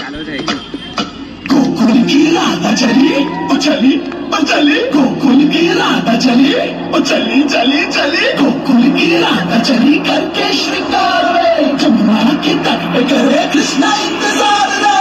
चालू रहेगी। गोकुल की राधा चली ओ चली ओ चली, गोकुल की राधा चली ओ चली चली चली, गोकुल की राधा चली करके श्रृंगार रे, जमुना के तट पे करे कृष्णा इंतजार रे।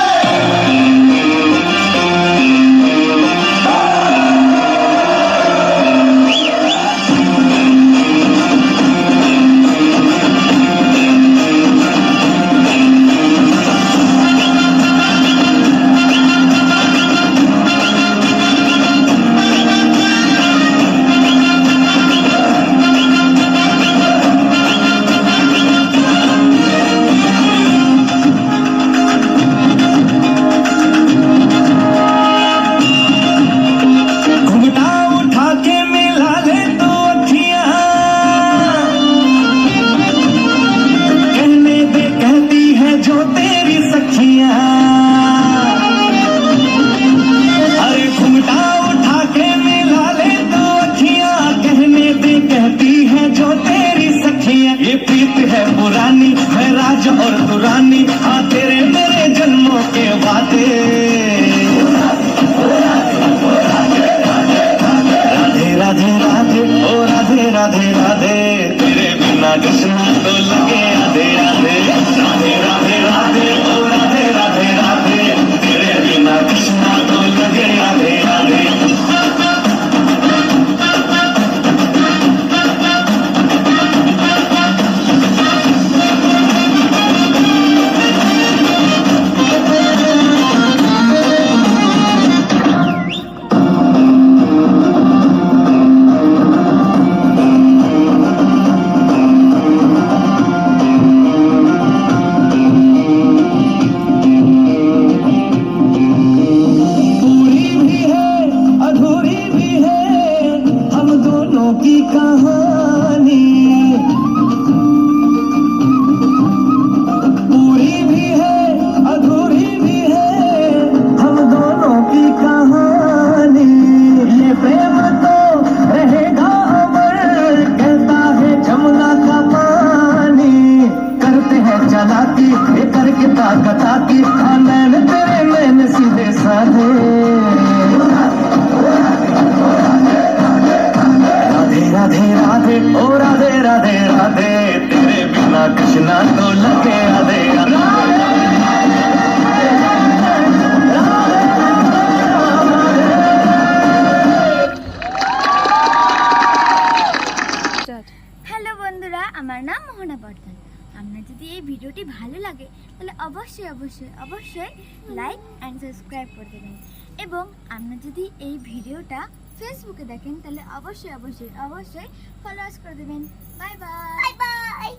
पुरानी है राज और दुरानी, हाँ तेरे मेरे जन्मों के वादे। राधे राधे राधे ओ राधे राधे राधे, तेरे बिना कृष्णा तो लगे आधे आधे। राधे राधे राधे ओ राधे राधे राधे, तेरे बिना कृष्णा तो लगे आधे आधे। की कहानी पूरी भी है अधूरी भी है, हम दोनों की कहानी। ये प्रेम तो रहेगा अमर, कहता है जमुना का पानी। करते हैं चालाकी ये करके ताकत आती, हाँ नैन तेरे नैन सीधे साधे। राधे राधे ओ राधे राधे राधे, तेरे बिना कृष्णा तो लगे आधे হ্যালো বন্ধুরা, আমার নাম মোহনা বর্ধন। আপনার যদি এই ভিডিওটি ভালো লাগে তাহলে অবশ্যই অবশ্যই অবশ্যই লাইক অ্যান্ড সাবস্ক্রাইব করে দেবেন, এবং আপনার যদি এই ভিডিওটা ফেসবুকে দেখেন তাহলে অবশ্যই অবশ্যই অবশ্যই ফলো করে দেবেন। Bye bye bye bye.